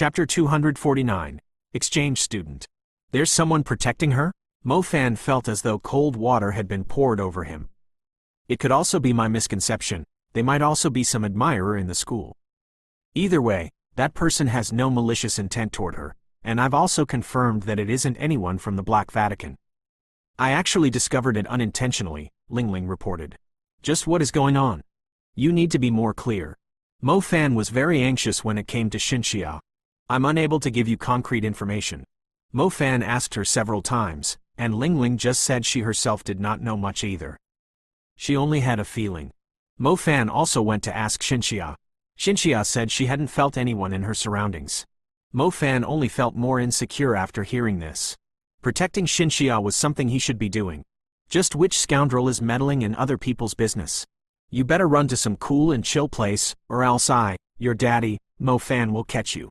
Chapter 249. Exchange Student. There's someone protecting her? Mo Fan felt as though cold water had been poured over him. It could also be my misconception. They might also be some admirer in the school. Either way, that person has no malicious intent toward her, and I've also confirmed that it isn't anyone from the Black Vatican. I actually discovered it unintentionally, Lingling reported. Just what is going on? You need to be more clear. Mo Fan was very anxious when it came to Xinxia. I'm unable to give you concrete information. Mo Fan asked her several times, and Lingling just said she herself did not know much either. She only had a feeling. Mo Fan also went to ask Xinxia. Xinxia said she hadn't felt anyone in her surroundings. Mo Fan only felt more insecure after hearing this. Protecting Xinxia was something he should be doing. Just which scoundrel is meddling in other people's business? You better run to some cool and chill place, or else your daddy, Mo Fan will catch you.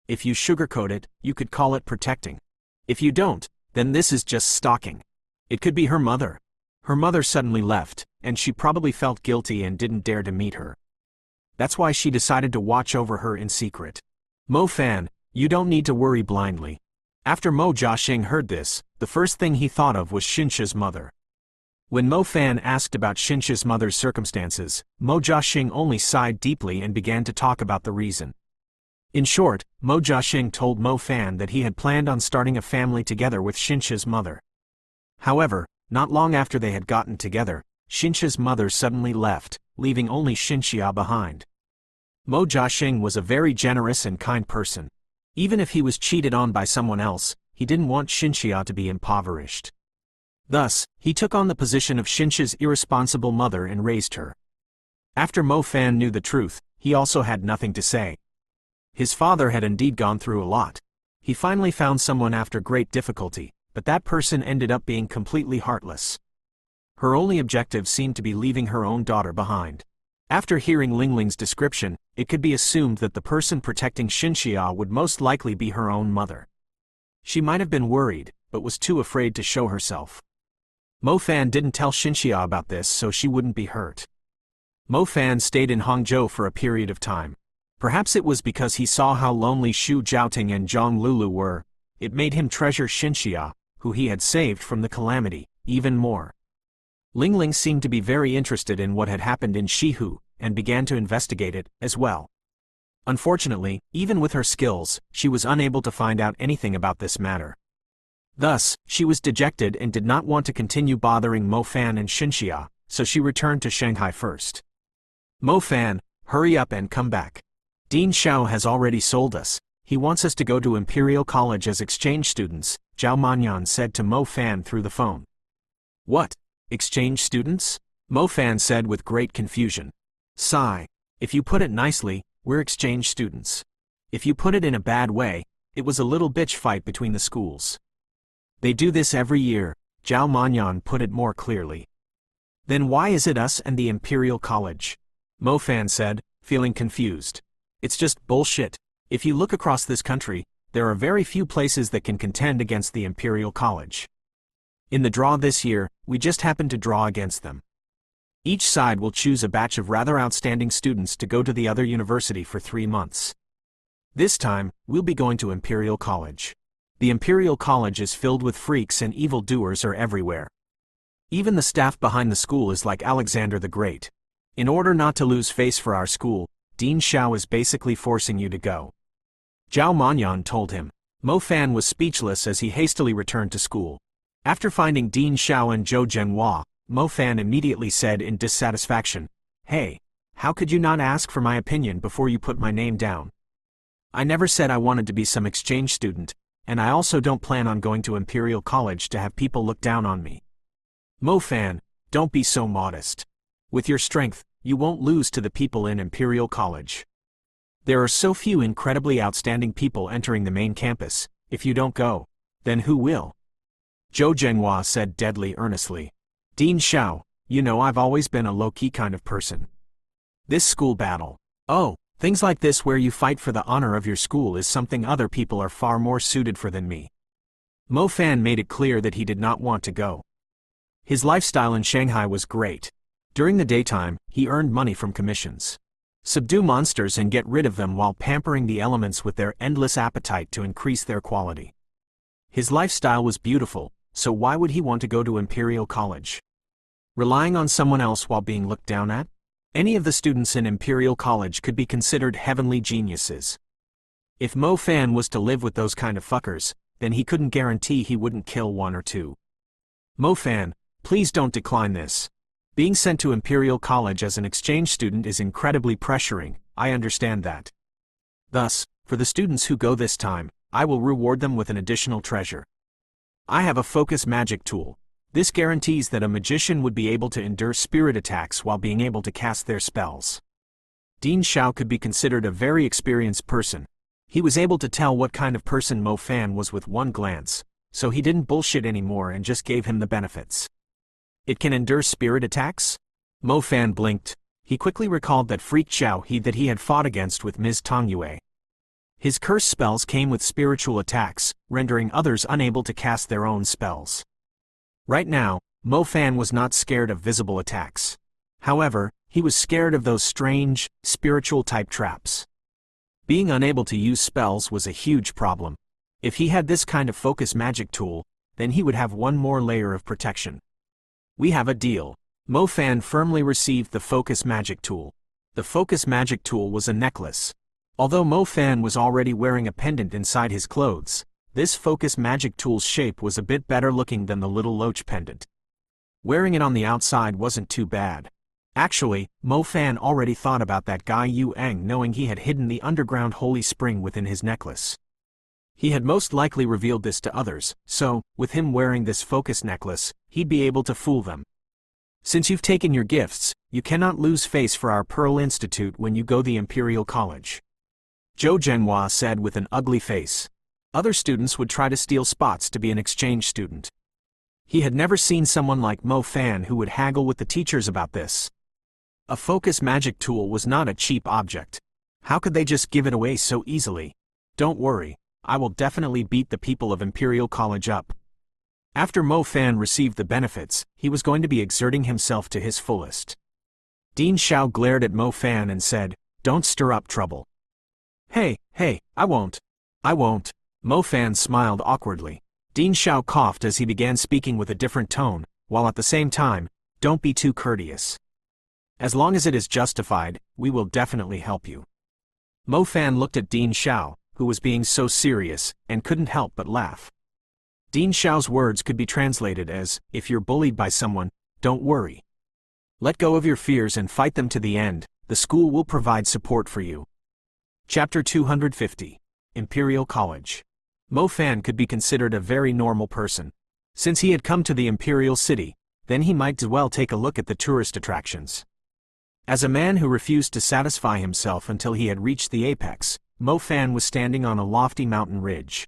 If you sugarcoat it, you could call it protecting. If you don't, then this is just stalking. It could be her mother. Her mother suddenly left, and she probably felt guilty and didn't dare to meet her. That's why she decided to watch over her in secret. Mo Fan, you don't need to worry blindly. After Mo Jiaxing heard this, the first thing he thought of was Xinxia's mother. When Mo Fan asked about Xinxia's mother's circumstances, Mo Jiaxing only sighed deeply and began to talk about the reason. In short, Mo Jiaxing told Mo Fan that he had planned on starting a family together with Xinxia's mother. However, not long after they had gotten together, Xinxia's mother suddenly left, leaving only Xinxia behind. Mo Jiaxing was a very generous and kind person. Even if he was cheated on by someone else, he didn't want Xinxia to be impoverished. Thus, he took on the position of Xinxia's irresponsible mother and raised her. After Mo Fan knew the truth, he also had nothing to say. His father had indeed gone through a lot. He finally found someone after great difficulty, but that person ended up being completely heartless. Her only objective seemed to be leaving her own daughter behind. After hearing Lingling's description, it could be assumed that the person protecting Xinxia would most likely be her own mother. She might have been worried, but was too afraid to show herself. Mo Fan didn't tell Xinxia about this so she wouldn't be hurt. Mo Fan stayed in Hangzhou for a period of time. Perhaps it was because he saw how lonely Xu Zhaoting and Zhang Lulu were. It made him treasure Xinxia, who he had saved from the calamity, even more. Lingling seemed to be very interested in what had happened in Shihu, and began to investigate it, as well. Unfortunately, even with her skills, she was unable to find out anything about this matter. Thus, she was dejected and did not want to continue bothering Mo Fan and Xinxia, so she returned to Shanghai first. Mo Fan, hurry up and come back. Dean Xiao has already sold us. He wants us to go to Imperial College as exchange students, Zhao Manyan said to Mo Fan through the phone. What? Exchange students? Mo Fan said with great confusion. Sigh. If you put it nicely, we're exchange students. If you put it in a bad way, it was a little bitch fight between the schools. They do this every year, Zhao Manyan put it more clearly. Then why is it us and the Imperial College? Mo Fan said, feeling confused. It's just bullshit. If you look across this country, there are very few places that can contend against the Imperial College. In the draw this year, we just happened to draw against them. Each side will choose a batch of rather outstanding students to go to the other university for 3 months. This time, we'll be going to Imperial College. The Imperial College is filled with freaks and evildoers are everywhere. Even the staff behind the school is like Alexander the Great. In order not to lose face for our school, Dean Xiao is basically forcing you to go. Zhao Manyan told him. Mo Fan was speechless as he hastily returned to school. After finding Dean Xiao and Zhou Zhenhua, Mo Fan immediately said in dissatisfaction, Hey, how could you not ask for my opinion before you put my name down? I never said I wanted to be some exchange student, and I also don't plan on going to Imperial College to have people look down on me. Mo Fan, don't be so modest. With your strength, you won't lose to the people in Imperial College. There are so few incredibly outstanding people entering the main campus. If you don't go, then who will? Zhou Zhenhua said deadly earnestly. Dean Xiao, you know I've always been a low-key kind of person. This school battle. Oh, things like this where you fight for the honor of your school is something other people are far more suited for than me. Mo Fan made it clear that he did not want to go. His lifestyle in Shanghai was great. During the daytime, he earned money from commissions. Subdue monsters and get rid of them while pampering the elements with their endless appetite to increase their quality. His lifestyle was beautiful, so why would he want to go to Imperial College? Relying on someone else while being looked down at? Any of the students in Imperial College could be considered heavenly geniuses. If Mo Fan was to live with those kind of fuckers, then he couldn't guarantee he wouldn't kill one or two. Mo Fan, please don't decline this. Being sent to Imperial College as an exchange student is incredibly pressuring, I understand that. Thus, for the students who go this time, I will reward them with an additional treasure. I have a focus magic tool. This guarantees that a magician would be able to endure spirit attacks while being able to cast their spells. Dean Xiao could be considered a very experienced person. He was able to tell what kind of person Mo Fan was with one glance, so he didn't bullshit anymore and just gave him the benefits. It can endure spirit attacks? Mo Fan blinked. He quickly recalled that freak Xiao He that he had fought against with Ms. Tong Yue. His curse spells came with spiritual attacks, rendering others unable to cast their own spells. Right now, Mo Fan was not scared of visible attacks. However, he was scared of those strange, spiritual-type traps. Being unable to use spells was a huge problem. If he had this kind of focus magic tool, then he would have one more layer of protection. We have a deal. Mo Fan firmly received the focus magic tool. The focus magic tool was a necklace. Although Mo Fan was already wearing a pendant inside his clothes, this focus magic tool's shape was a bit better looking than the little loach pendant. Wearing it on the outside wasn't too bad. Actually, Mo Fan already thought about that guy Yu Eng knowing he had hidden the underground holy spring within his necklace. He had most likely revealed this to others, so, with him wearing this focus necklace, he'd be able to fool them. Since you've taken your gifts, you cannot lose face for our Pearl Institute when you go the Imperial College. Zhou Zhenhua said with an ugly face. Other students would try to steal spots to be an exchange student. He had never seen someone like Mo Fan who would haggle with the teachers about this. A focus magic tool was not a cheap object. How could they just give it away so easily? Don't worry, I will definitely beat the people of Imperial College up. After Mo Fan received the benefits, he was going to be exerting himself to his fullest. Dean Xiao glared at Mo Fan and said, "Don't stir up trouble." Hey, I won't. Mo Fan smiled awkwardly. Dean Xiao coughed as he began speaking with a different tone, while at the same time, "Don't be too courteous. As long as it is justified, we will definitely help you." Mo Fan looked at Dean Xiao, who was being so serious, and couldn't help but laugh. Dean Xiao's words could be translated as, if you're bullied by someone, don't worry. Let go of your fears and fight them to the end, the school will provide support for you. Chapter 250. Imperial College. Mo Fan could be considered a very normal person. Since he had come to the Imperial City, then he might as well take a look at the tourist attractions. As a man who refused to satisfy himself until he had reached the apex, Mo Fan was standing on a lofty mountain ridge.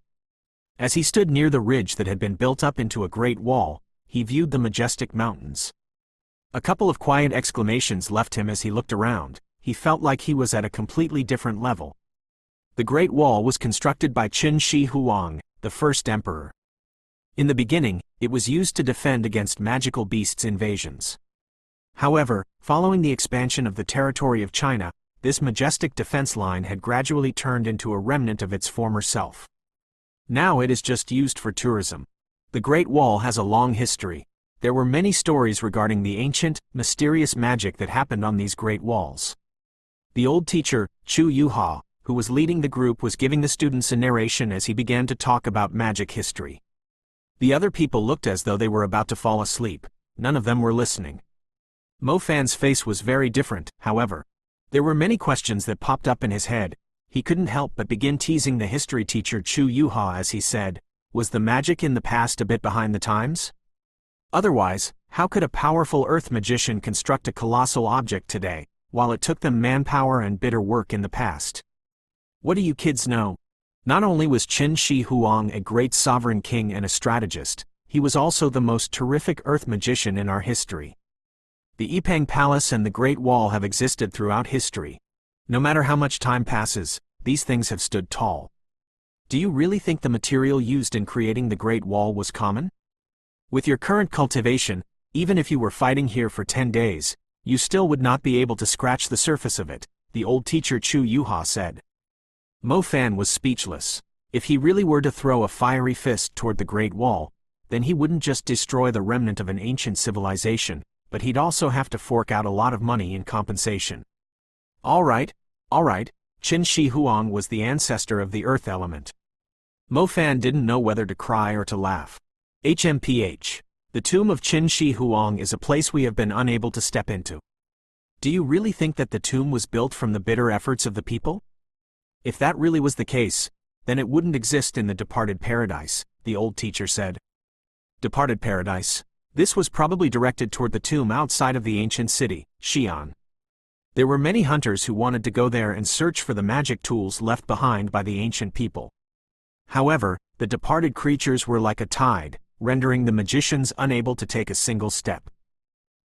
As he stood near the ridge that had been built up into a great wall, he viewed the majestic mountains. A couple of quiet exclamations left him as he looked around. He felt like he was at a completely different level. The Great Wall was constructed by Qin Shi Huang, the first emperor. In the beginning, it was used to defend against magical beasts' invasions. However, following the expansion of the territory of China, this majestic defense line had gradually turned into a remnant of its former self. Now it is just used for tourism. The Great Wall has a long history. There were many stories regarding the ancient, mysterious magic that happened on these great walls. The old teacher, Chu Yuha, who was leading the group, was giving the students a narration as he began to talk about magic history. The other people looked as though they were about to fall asleep. None of them were listening. Mo Fan's face was very different, however. There were many questions that popped up in his head. He couldn't help but begin teasing the history teacher Chu Yuha as he said, "Was the magic in the past a bit behind the times? Otherwise, how could a powerful earth magician construct a colossal object today, while it took them manpower and bitter work in the past? What do you kids know?" Not only was Qin Shi Huang a great sovereign king and a strategist, he was also the most terrific earth magician in our history. The Yipeng Palace and the Great Wall have existed throughout history. No matter how much time passes, these things have stood tall. Do you really think the material used in creating the Great Wall was common? With your current cultivation, even if you were fighting here for 10 days, you still would not be able to scratch the surface of it, the old teacher Chu Yuha said. Mo Fan was speechless. If he really were to throw a fiery fist toward the Great Wall, then he wouldn't just destroy the remnant of an ancient civilization, but he'd also have to fork out a lot of money in compensation. All right, Qin Shi Huang was the ancestor of the earth element. Mo Fan didn't know whether to cry or to laugh. HMPH. The tomb of Qin Shi Huang is a place we have been unable to step into. Do you really think that the tomb was built from the bitter efforts of the people? If that really was the case, then it wouldn't exist in the departed paradise, the old teacher said. Departed paradise. This was probably directed toward the tomb outside of the ancient city, Xi'an. There were many hunters who wanted to go there and search for the magic tools left behind by the ancient people. However, the departed creatures were like a tide, rendering the magicians unable to take a single step.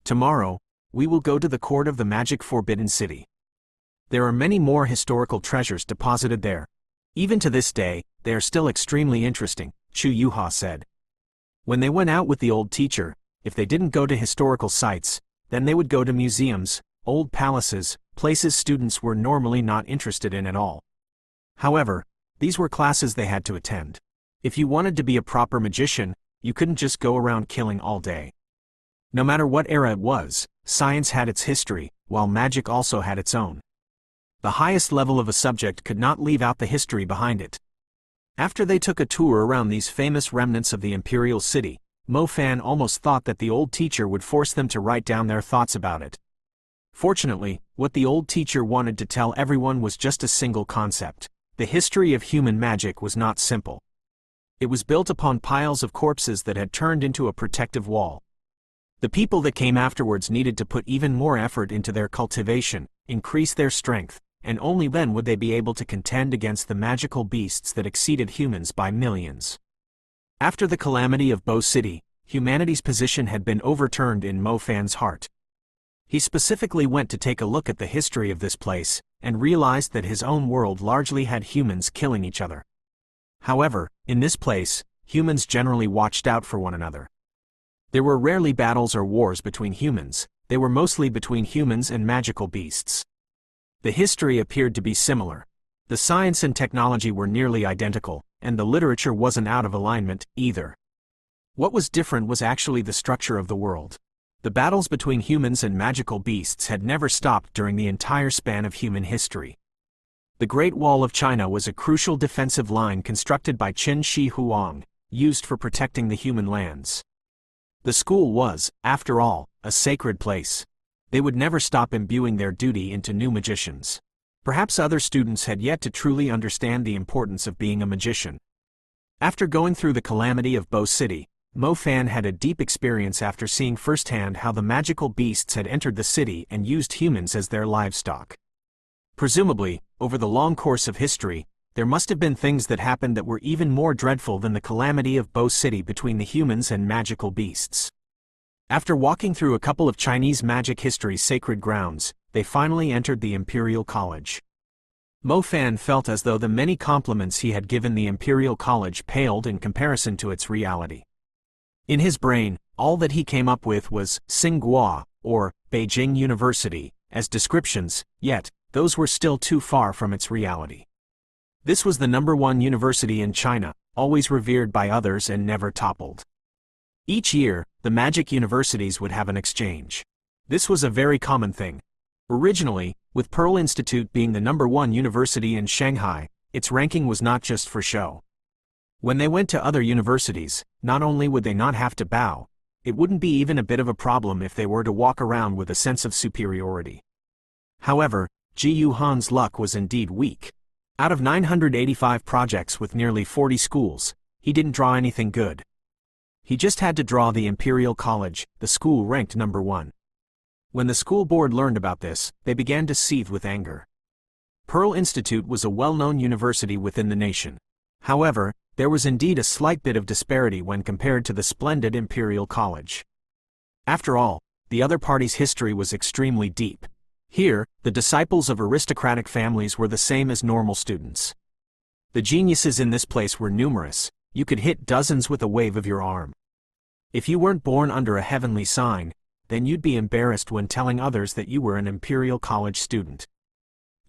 Tomorrow, we will go to the court of the magic Forbidden City. There are many more historical treasures deposited there. Even to this day, they are still extremely interesting, Chu Yuha said. When they went out with the old teacher, if they didn't go to historical sites, then they would go to museums, old palaces, places students were normally not interested in at all. However, these were classes they had to attend. If you wanted to be a proper magician, you couldn't just go around killing all day. No matter what era it was, science had its history, while magic also had its own. The highest level of a subject could not leave out the history behind it. After they took a tour around these famous remnants of the imperial city, Mo Fan almost thought that the old teacher would force them to write down their thoughts about it. Fortunately, what the old teacher wanted to tell everyone was just a single concept. The history of human magic was not simple. It was built upon piles of corpses that had turned into a protective wall. The people that came afterwards needed to put even more effort into their cultivation, increase their strength, and only then would they be able to contend against the magical beasts that exceeded humans by millions. After the calamity of Bo City, humanity's position had been overturned in Mo Fan's heart. He specifically went to take a look at the history of this place, and realized that his own world largely had humans killing each other. However, in this place, humans generally watched out for one another. There were rarely battles or wars between humans, they were mostly between humans and magical beasts. The history appeared to be similar. The science and technology were nearly identical, and the literature wasn't out of alignment, either. What was different was actually the structure of the world. The battles between humans and magical beasts had never stopped during the entire span of human history. The Great Wall of China was a crucial defensive line constructed by Qin Shi Huang, used for protecting the human lands. The school was, after all, a sacred place. They would never stop imbuing their duty into new magicians. Perhaps other students had yet to truly understand the importance of being a magician. After going through the calamity of Bo City, Mo Fan had a deep experience after seeing firsthand how the magical beasts had entered the city and used humans as their livestock. Presumably, over the long course of history, there must have been things that happened that were even more dreadful than the calamity of Bo City between the humans and magical beasts. After walking through a couple of Chinese magic history's sacred grounds, they finally entered the Imperial College. Mo Fan felt as though the many compliments he had given the Imperial College paled in comparison to its reality. In his brain, all that he came up with was Tsinghua, or Beijing University, as descriptions, yet, those were still too far from its reality. This was the #1 university in China, always revered by others and never toppled. Each year, the magic universities would have an exchange. This was a very common thing. Originally, with Pearl Institute being the #1 university in Shanghai, its ranking was not just for show. When they went to other universities, not only would they not have to bow, it wouldn't be even a bit of a problem if they were to walk around with a sense of superiority. However, Ji Yuhan's luck was indeed weak. Out of 985 projects with nearly 40 schools, he didn't draw anything good. He just had to draw the Imperial College, the school ranked #1. When the school board learned about this, they began to seethe with anger. Pearl Institute was a well-known university within the nation. However, there was indeed a slight bit of disparity when compared to the splendid Imperial College. After all, the other party's history was extremely deep. Here, the disciples of aristocratic families were the same as normal students. The geniuses in this place were numerous, you could hit dozens with a wave of your arm. If you weren't born under a heavenly sign, then you'd be embarrassed when telling others that you were an Imperial College student.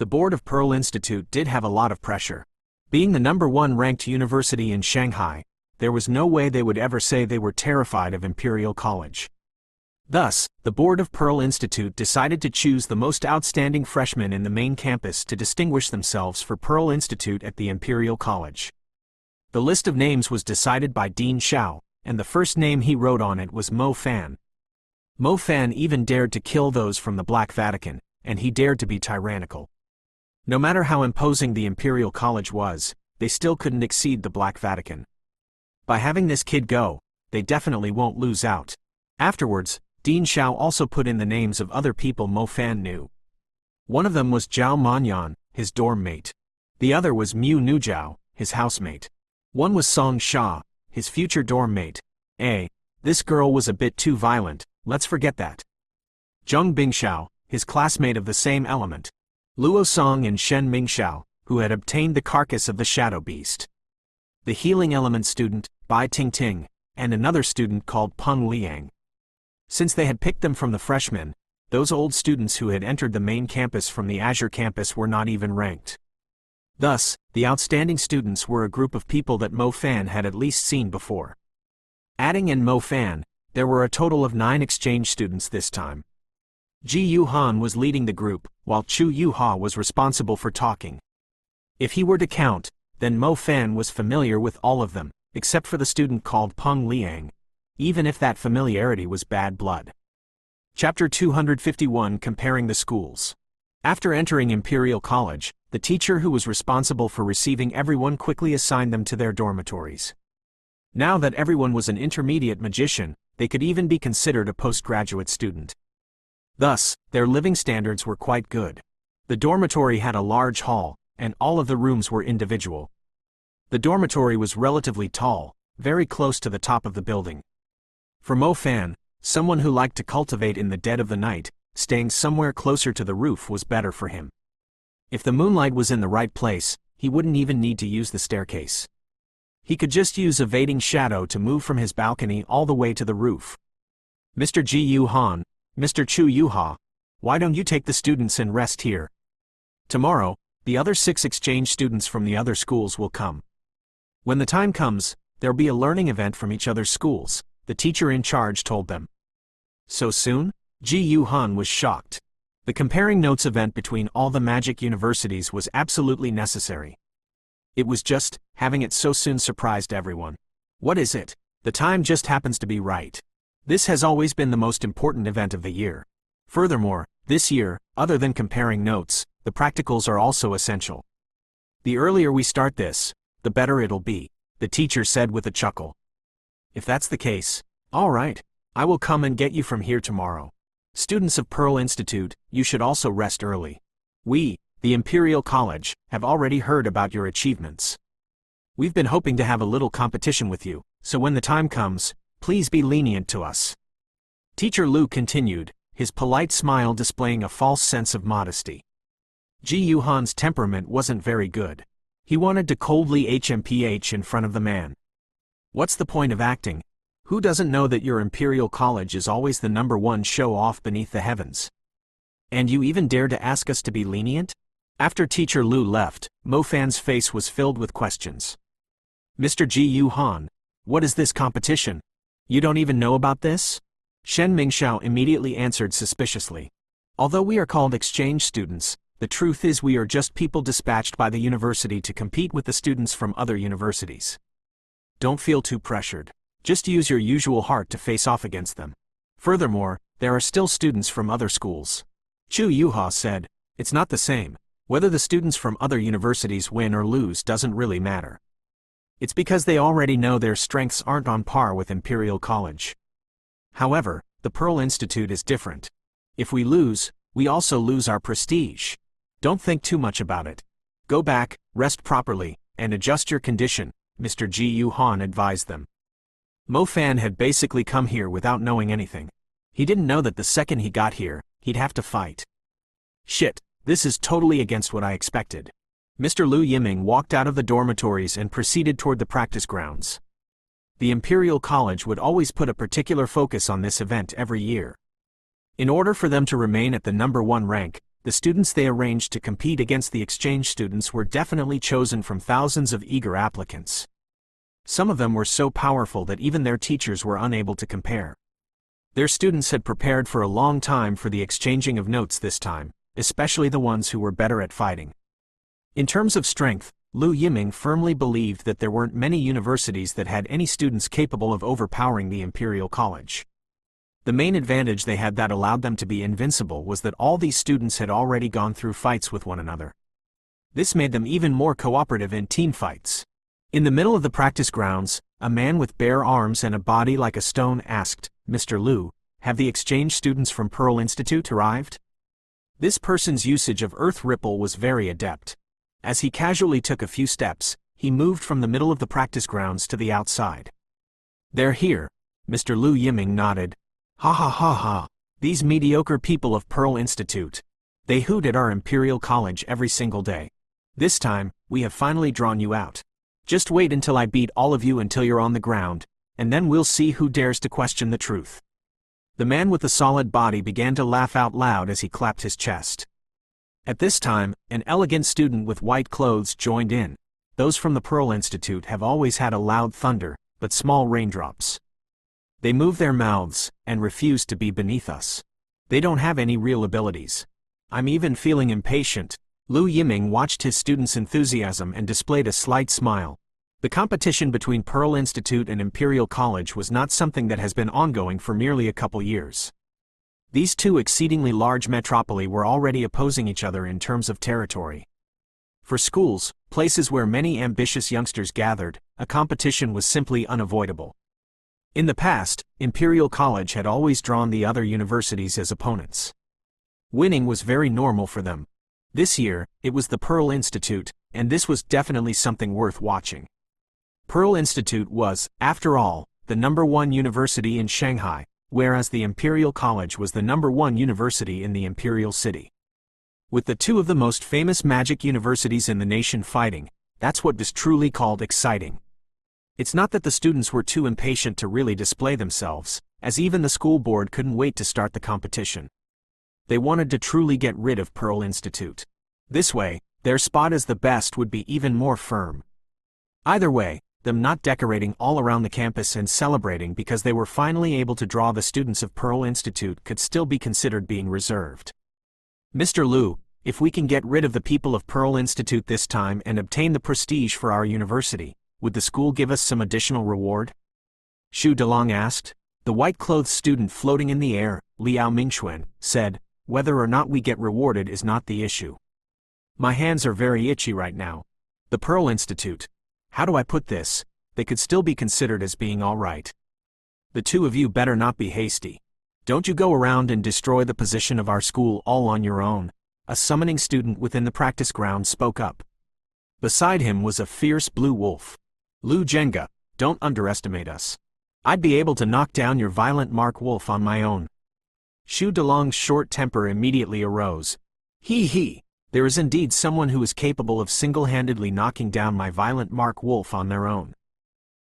The board of Pearl Institute did have a lot of pressure. Being the #1 ranked university in Shanghai, there was no way they would ever say they were terrified of Imperial College. Thus, the board of Pearl Institute decided to choose the most outstanding freshmen in the main campus to distinguish themselves for Pearl Institute at the Imperial College. The list of names was decided by Dean Xiao, and the first name he wrote on it was Mo Fan. Mo Fan even dared to kill those from the Black Vatican, and he dared to be tyrannical. No matter how imposing the Imperial College was, they still couldn't exceed the Black Vatican. By having this kid go, they definitely won't lose out. Afterwards, Dean Xiao also put in the names of other people Mo Fan knew. One of them was Zhao Manyan, his dorm mate. The other was Mu Nujiao, his housemate. One was Song Sha, his future dorm mate. This girl was a bit too violent, let's forget that. Zheng Bingxiao, his classmate of the same element. Luo Song and Shen Mingxiao, who had obtained the carcass of the shadow beast. The healing element student, Bai Tingting, and another student called Peng Liang. Since they had picked them from the freshmen, those old students who had entered the main campus from the Azure campus were not even ranked. Thus, the outstanding students were a group of people that Mo Fan had at least seen before. Adding in Mo Fan, there were a total of 9 exchange students this time. Ji Yuhan was leading the group, while Chu Yuha was responsible for talking. If he were to count, then Mo Fan was familiar with all of them, except for the student called Peng Liang, even if that familiarity was bad blood. Chapter 251 Comparing the Schools. After entering Imperial College, the teacher who was responsible for receiving everyone quickly assigned them to their dormitories. Now that everyone was an intermediate magician, they could even be considered a postgraduate student. Thus, their living standards were quite good. The dormitory had a large hall, and all of the rooms were individual. The dormitory was relatively tall, very close to the top of the building. For Mo Fan, someone who liked to cultivate in the dead of the night, staying somewhere closer to the roof was better for him. If the moonlight was in the right place, he wouldn't even need to use the staircase. He could just use evading shadow to move from his balcony all the way to the roof. Mr. Ji Yuhan, Mr. Chu Yuha, why don't you take the students and rest here? Tomorrow, the other 6 exchange students from the other schools will come. When the time comes, there'll be a learning event from each other's schools, the teacher in charge told them. So soon? Ji Yuhan was shocked. The comparing notes event between all the magic universities was absolutely necessary. It was just, having it so soon surprised everyone. What is it? The time just happens to be right. This has always been the most important event of the year. Furthermore, this year, other than comparing notes, the practicals are also essential. The earlier we start this, the better it'll be, the teacher said with a chuckle. If that's the case, all right, I will come and get you from here tomorrow. Students of Pearl Institute, you should also rest early. We, the Imperial College, have already heard about your achievements. We've been hoping to have a little competition with you, so when the time comes, please be lenient to us. Teacher Lu continued, his polite smile displaying a false sense of modesty. Ji Yuhan's temperament wasn't very good. He wanted to coldly HMPH in front of the man. What's the point of acting? Who doesn't know that your Imperial College is always the #1 show-off beneath the heavens? And you even dare to ask us to be lenient? After Teacher Lu left, Mo Fan's face was filled with questions. Mr. Ji Yuhan, what is this competition? You don't even know about this? Shen Mingxiao immediately answered suspiciously. Although we are called exchange students, the truth is we are just people dispatched by the university to compete with the students from other universities. Don't feel too pressured. Just use your usual heart to face off against them. Furthermore, there are still students from other schools. Chu Yuha said, it's not the same. Whether the students from other universities win or lose doesn't really matter. It's because they already know their strengths aren't on par with Imperial College. However, the Pearl Institute is different. If we lose, we also lose our prestige. Don't think too much about it. Go back, rest properly, and adjust your condition, Mr. Ji Yuhan advised them. Mo Fan had basically come here without knowing anything. He didn't know that the second he got here, he'd have to fight. Shit, this is totally against what I expected. Mr. Lu Yiming walked out of the dormitories and proceeded toward the practice grounds. The Imperial College would always put a particular focus on this event every year. In order for them to remain at the #1 rank, The students they arranged to compete against the exchange students were definitely chosen from thousands of eager applicants. Some of them were so powerful that even their teachers were unable to compare. Their students had prepared for a long time for the exchanging of notes this time, especially the ones who were better at fighting. In terms of strength, Liu Yiming firmly believed that there weren't many universities that had any students capable of overpowering the Imperial College. The main advantage they had that allowed them to be invincible was that all these students had already gone through fights with one another. This made them even more cooperative in team fights. In the middle of the practice grounds, a man with bare arms and a body like a stone asked, "Mr. Liu, have the exchange students from Pearl Institute arrived?" This person's usage of Earth Ripple was very adept. As he casually took a few steps, he moved from the middle of the practice grounds to the outside. "They're here." Mr. Liu Yiming nodded. "Ha ha ha ha, these mediocre people of Pearl Institute. They hoot at our Imperial College every single day. This time, we have finally drawn you out. Just wait until I beat all of you until you're on the ground, and then we'll see who dares to question the truth." The man with the solid body began to laugh out loud as he clapped his chest. At this time, an elegant student with white clothes joined in. Those from the Pearl Institute have always had a loud thunder, but small raindrops. They move their mouths, and refuse to be beneath us. They don't have any real abilities. I'm even feeling impatient. Liu Yiming watched his students' enthusiasm and displayed a slight smile. The competition between Pearl Institute and Imperial College was not something that has been ongoing for merely a couple years. These two exceedingly large metropoli were already opposing each other in terms of territory. For schools, places where many ambitious youngsters gathered, a competition was simply unavoidable. In the past, Imperial College had always drawn the other universities as opponents. Winning was very normal for them. This year, it was the Pearl Institute, and this was definitely something worth watching. Pearl Institute was, after all, the #1 university in Shanghai, whereas the Imperial College was the #1 university in the Imperial City. With the two of the most famous magic universities in the nation fighting, that's what was truly called exciting. It's not that the students were too impatient to really display themselves, as even the school board couldn't wait to start the competition. They wanted to truly get rid of Pearl Institute. This way, their spot as the best would be even more firm. Either way, them not decorating all around the campus and celebrating because they were finally able to draw the students of Pearl Institute could still be considered being reserved. "Mr. Liu, if we can get rid of the people of Pearl Institute this time and obtain the prestige for our university, would the school give us some additional reward?" Xu Delong asked. The white-clothed student floating in the air, Liao Mingxuan, said, "Whether or not we get rewarded is not the issue. My hands are very itchy right now. The Pearl Institute. How do I put this? They could still be considered as being all right. The two of you better not be hasty. Don't you go around and destroy the position of our school all on your own." A summoning student within the practice ground spoke up. Beside him was a fierce blue wolf. "Liu Zhenga, don't underestimate us. I'd be able to knock down your violent Mark Wolf on my own." Xu Delong's short temper immediately arose. He, there is indeed someone who is capable of single-handedly knocking down my violent Mark Wolf on their own.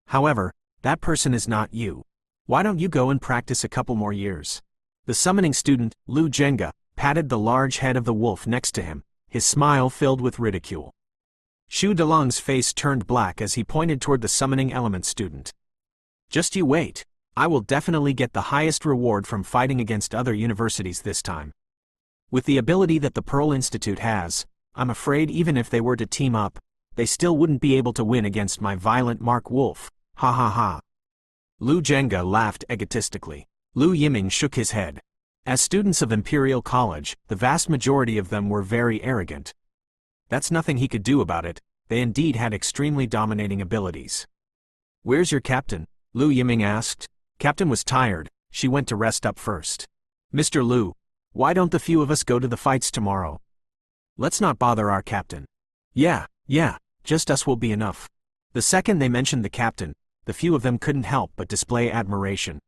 However, that person is not you. Why don't you go and practice a couple more years?" The summoning student, Liu Zhenga, patted the large head of the wolf next to him, his smile filled with ridicule. Xu Delong's face turned black as he pointed toward the summoning element student. "Just you wait. I will definitely get the highest reward from fighting against other universities this time. With the ability that the Pearl Institute has, I'm afraid even if they were to team up, they still wouldn't be able to win against my violent Mark Wolf. Ha ha ha." Liu Zhenga laughed egotistically. Liu Yiming shook his head. As students of Imperial College, the vast majority of them were very arrogant. That's nothing he could do about it. They indeed had extremely dominating abilities. "Where's your captain?" Liu Yiming asked. Captain was tired. She went to rest up first. "Mr. Liu, why don't the few of us go to the fights tomorrow? Let's not bother our captain." Yeah, just us will be enough." The second they mentioned the captain, the few of them couldn't help but display admiration.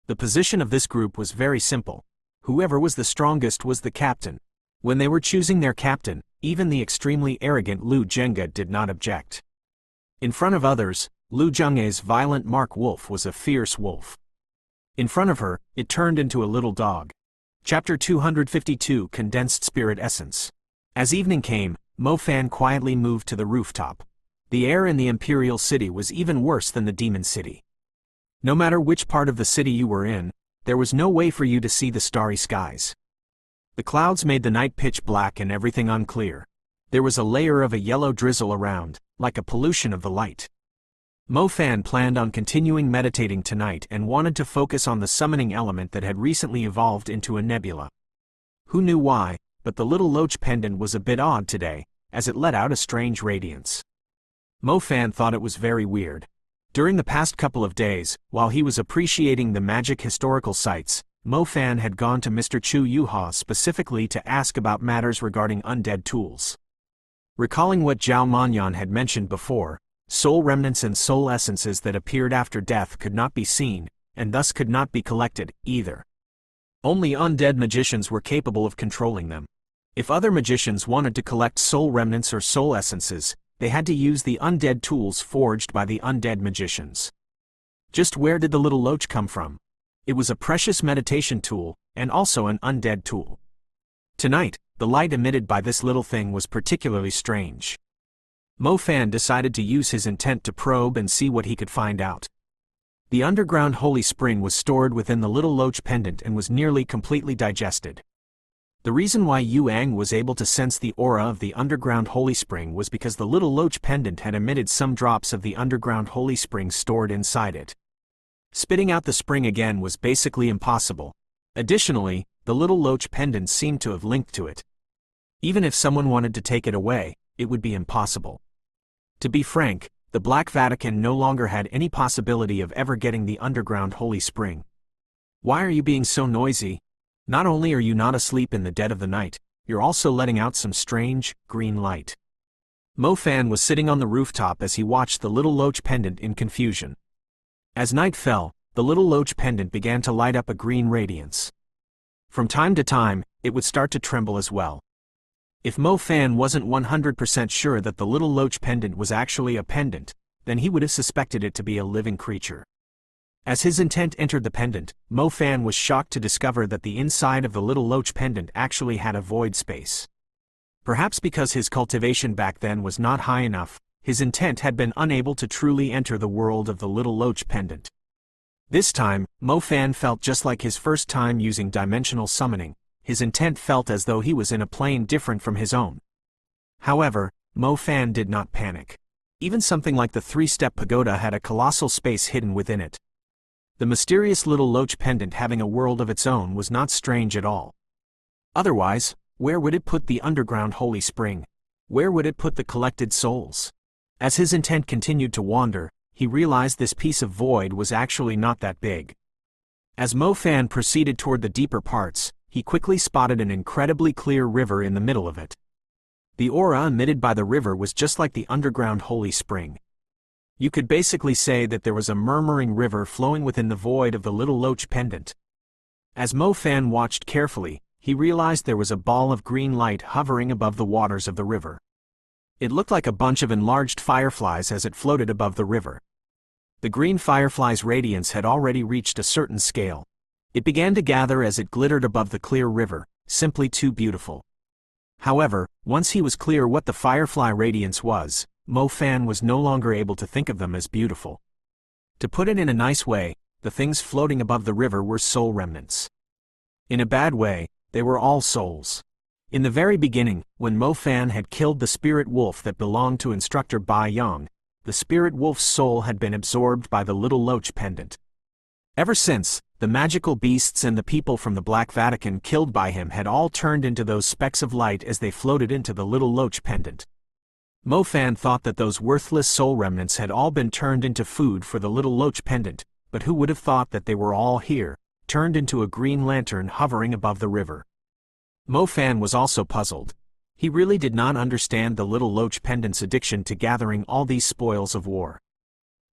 The position of this group was very simple. Whoever was the strongest was the captain. When they were choosing their captain, even the extremely arrogant Liu Zhenga did not object. In front of others, Liu Zheng's violent Mark Wolf was a fierce wolf. In front of her, it turned into a little dog. Chapter 252 Condensed Spirit Essence. As evening came, Mo Fan quietly moved to the rooftop. The air in the Imperial City was even worse than the Demon City. No matter which part of the city you were in, there was no way for you to see the starry skies. The clouds made the night pitch black and everything unclear. There was a layer of a yellow drizzle around, like a pollution of the light. Mo Fan planned on continuing meditating tonight and wanted to focus on the summoning element that had recently evolved into a nebula. Who knew why, but the little loach pendant was a bit odd today, as it let out a strange radiance. Mo Fan thought it was very weird. During the past couple of days, while he was appreciating the magic historical sites, Mo Fan had gone to Mr. Chu Yuha specifically to ask about matters regarding undead tools. Recalling what Zhao Manyan had mentioned before, soul remnants and soul essences that appeared after death could not be seen, and thus could not be collected, either. Only undead magicians were capable of controlling them. If other magicians wanted to collect soul remnants or soul essences, they had to use the undead tools forged by the undead magicians. Just where did the little loach come from? It was a precious meditation tool, and also an undead tool. Tonight, the light emitted by this little thing was particularly strange. Mo Fan decided to use his intent to probe and see what he could find out. The underground holy spring was stored within the little loach pendant and was nearly completely digested. The reason why Yu Ang was able to sense the aura of the underground holy spring was because the little loach pendant had emitted some drops of the underground holy spring stored inside it. Spitting out the spring again was basically impossible. Additionally, the little loach pendant seemed to have linked to it. Even if someone wanted to take it away, it would be impossible. To be frank, the Black Vatican no longer had any possibility of ever getting the underground holy spring. Why are you being so noisy? Not only are you not asleep in the dead of the night, you're also letting out some strange, green light. Mo Fan was sitting on the rooftop as he watched the little loach pendant in confusion. As night fell, the little loach pendant began to light up a green radiance. From time to time, it would start to tremble as well. If Mo Fan wasn't 100% sure that the little loach pendant was actually a pendant, then he would have suspected it to be a living creature. As his intent entered the pendant, Mo Fan was shocked to discover that the inside of the little loach pendant actually had a void space. Perhaps because his cultivation back then was not high enough, his intent had been unable to truly enter the world of the little loach pendant. This time, Mo Fan felt just like his first time using dimensional summoning. His intent felt as though he was in a plane different from his own. However, Mo Fan did not panic. Even something like the three-step pagoda had a colossal space hidden within it. The mysterious little loach pendant having a world of its own was not strange at all. Otherwise, where would it put the underground holy spring? Where would it put the collected souls? As his intent continued to wander, he realized this piece of void was actually not that big. As Mo Fan proceeded toward the deeper parts, he quickly spotted an incredibly clear river in the middle of it. The aura emitted by the river was just like the underground holy spring. You could basically say that there was a murmuring river flowing within the void of the little loach pendant. As Mo Fan watched carefully, he realized there was a ball of green light hovering above the waters of the river. It looked like a bunch of enlarged fireflies as it floated above the river. The green firefly's radiance had already reached a certain scale. It began to gather as it glittered above the clear river, simply too beautiful. However, once he was clear what the firefly radiance was, Mo Fan was no longer able to think of them as beautiful. To put it in a nice way, the things floating above the river were soul remnants. In a bad way, they were all souls. In the very beginning, when Mo Fan had killed the spirit wolf that belonged to instructor Bai Yang, the spirit wolf's soul had been absorbed by the little loach pendant. Ever since, the magical beasts and the people from the Black Vatican killed by him had all turned into those specks of light as they floated into the little loach pendant. Mo Fan thought that those worthless soul remnants had all been turned into food for the little loach pendant, but who would have thought that they were all here, turned into a green lantern hovering above the river. Mo Fan was also puzzled. He really did not understand the little loach pendant's addiction to gathering all these spoils of war.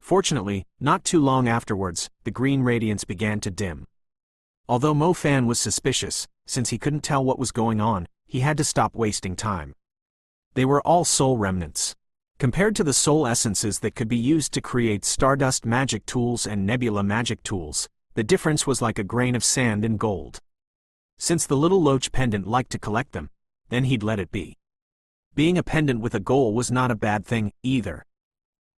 Fortunately, not too long afterwards, the green radiance began to dim. Although Mo Fan was suspicious, since he couldn't tell what was going on, he had to stop wasting time. They were all soul remnants. Compared to the soul essences that could be used to create stardust magic tools and nebula magic tools, the difference was like a grain of sand in gold. Since the little loach pendant liked to collect them, then he'd let it be. Being a pendant with a goal was not a bad thing, either.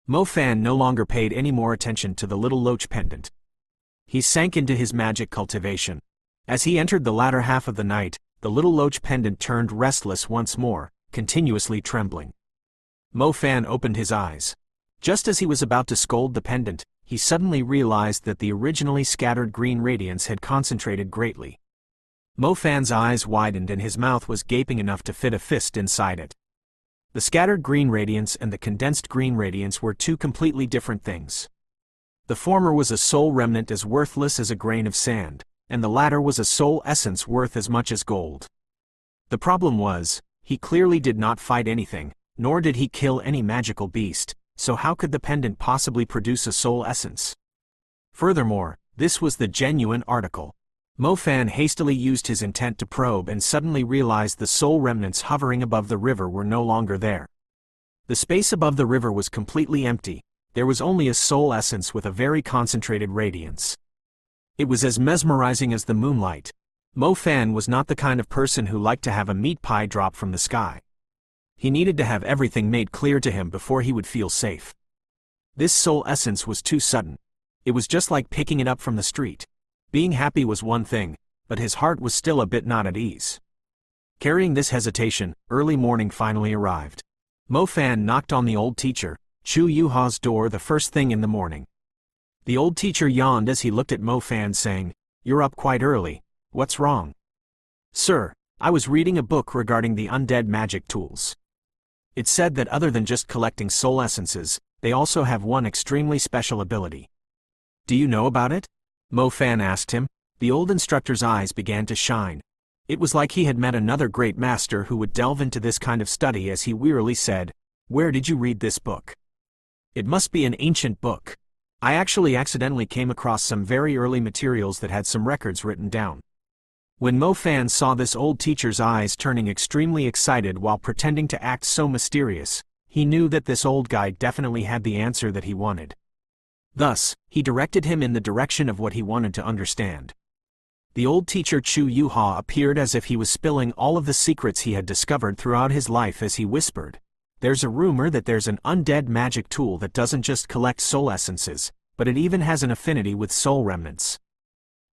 Mo Fan no longer paid any more attention to the little loach pendant. He sank into his magic cultivation. As he entered the latter half of the night, the little loach pendant turned restless once more, continuously trembling. Mo Fan opened his eyes. Just as he was about to scold the pendant, he suddenly realized that the originally scattered green radiance had concentrated greatly. Mo Fan's eyes widened and his mouth was gaping enough to fit a fist inside it. The scattered green radiance and the condensed green radiance were two completely different things. The former was a soul remnant as worthless as a grain of sand, and the latter was a soul essence worth as much as gold. The problem was, he clearly did not fight anything, nor did he kill any magical beast, so how could the pendant possibly produce a soul essence? Furthermore, this was the genuine article. Mo Fan hastily used his intent to probe and suddenly realized the soul remnants hovering above the river were no longer there. The space above the river was completely empty. There was only a soul essence with a very concentrated radiance. It was as mesmerizing as the moonlight. Mo Fan was not the kind of person who liked to have a meat pie drop from the sky. He needed to have everything made clear to him before he would feel safe. This soul essence was too sudden. It was just like picking it up from the street. Being happy was one thing, but his heart was still a bit not at ease. Carrying this hesitation, early morning finally arrived. Mo Fan knocked on the old teacher, Chu Yuha's door the first thing in the morning. The old teacher yawned as he looked at Mo Fan, saying, "You're up quite early. What's wrong?" "Sir, I was reading a book regarding the undead magic tools. It said that other than just collecting soul essences, they also have one extremely special ability." "Do you know about it?" Mo Fan asked him. The old instructor's eyes began to shine. It was like he had met another great master who would delve into this kind of study as he wearily said, "Where did you read this book?" "It must be an ancient book. I actually accidentally came across some very early materials that had some records written down." When Mo Fan saw this old teacher's eyes turning extremely excited while pretending to act so mysterious, he knew that this old guy definitely had the answer that he wanted. Thus, he directed him in the direction of what he wanted to understand. The old teacher Chu Yuha appeared as if he was spilling all of the secrets he had discovered throughout his life as he whispered, "There's a rumor that there's an undead magic tool that doesn't just collect soul essences, but it even has an affinity with soul remnants.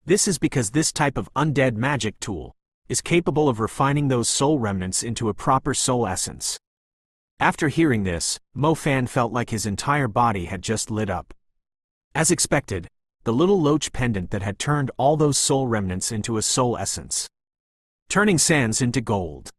This is because this type of undead magic tool is capable of refining those soul remnants into a proper soul essence." After hearing this, Mo Fan felt like his entire body had just lit up. As expected, the little loach pendant that had turned all those soul remnants into a soul essence. Turning sands into gold.